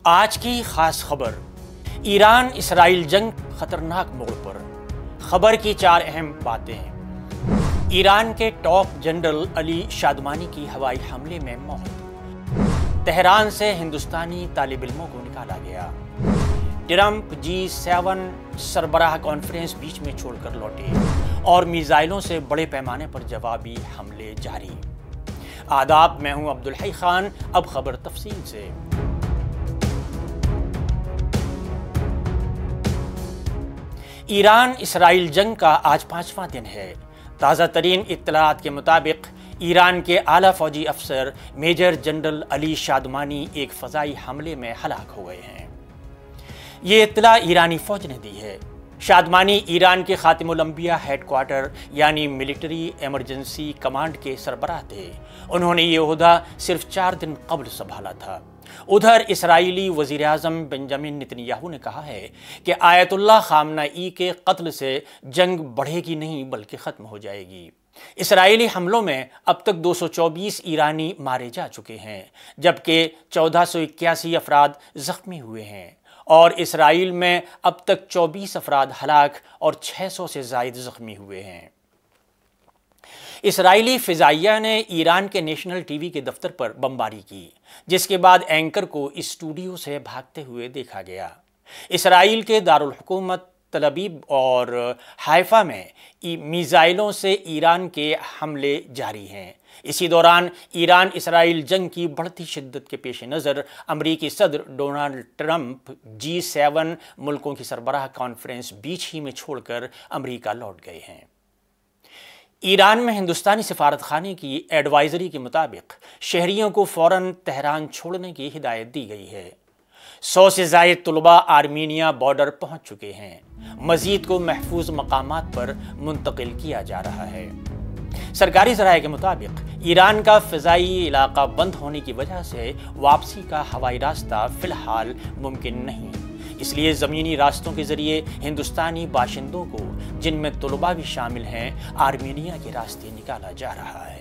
آج کی خاص خبر، ایران اسرائیل جنگ خطرناک موڑ پر۔ خبر کی 4 اہم باتیں۔ ایران کے ٹاپ جنرل علی شادمانی کی ہوائی حملے میں موت۔ تہران سے ہندوستانی طالب علموں کو نکالا گیا۔ ٹرمپ G7 سربراہ کانفرنس بیچ میں چھوڑ کر لوٹے اور میزائلوں سے بڑے پیمانے پر جوابی حملے جاری۔ آداب، میں ہوں عبدالحی خان۔ اب خبر تفصیل سے۔ ایران اسرائیل جنگ کا آج 5واں دن ہے۔ تازہ ترین اطلاعات کے مطابق ایران کے اعلیٰ فوجی افسر میجر جنرل علی شادمانی ایک فضائی حملے میں ہلاک ہو گئے ہیں۔ یہ اطلاع ایرانی فوج نے دی ہے۔ شادمانی ایران کے خاتم الانبیاء ہیڈ کوارٹر یعنی ملٹری ایمرجنسی کمانڈ کے سربراہ تھے۔ انہوں نے یہ عہدہ صرف 4 دن قبل سنبھالا تھا۔ ادھر اسرائیلی وزیر اعظم بنجامن نتن یاہو نے کہا ہے کہ آیت اللہ خامنہ ای کے قتل سے جنگ بڑھے گی نہیں بلکہ ختم ہو جائے گی۔ اسرائیلی حملوں میں اب تک 224 ایرانی مارے جا چکے ہیں، جبکہ 1481 افراد زخمی ہوئے ہیں، اور اسرائیل میں اب تک 24 افراد ہلاک اور 600 سے زائد زخمی ہوئے ہیں۔ اسرائیلی فضائیہ نے ایران کے نیشنل ٹی وی کے دفتر پر بمباری کی، جس کے بعد اینکر کو اسٹوڈیو سے بھاگتے ہوئے دیکھا گیا۔ اسرائیل کے دارالحکومت تل ابیب اور حائفہ میں میزائلوں سے ایران کے حملے جاری ہیں۔ اسی دوران ایران اسرائیل جنگ کی بڑھتی شدت کے پیش نظر امریکی صدر ڈونلڈ ٹرمپ G7 ملکوں کی سربراہ کانفرنس بیچ ہی میں چھوڑ کر امریکہ لوٹ گئے ہیں۔ ایران میں ہندوستانی سفارت خانے کی ایڈوائزری کے مطابق شہریوں کو فوراً تہران چھوڑنے کی ہدایت دی گئی ہے۔ 100 سے زائد طلباء آرمینیا بارڈر پہنچ چکے ہیں۔ مزید کو محفوظ مقامات پر منتقل کیا جا رہا ہے۔ سرکاری ذرائع کے مطابق ایران کا فضائی علاقہ بند ہونے کی وجہ سے واپسی کا ہوائی راستہ فی الحال ممکن نہیں، اس لیے زمینی راستوں کے ذریعے ہندوستانی باشندوں کو، جن میں طلباء بھی شامل ہیں، آرمینیا کے راستے نکالا جا رہا ہے۔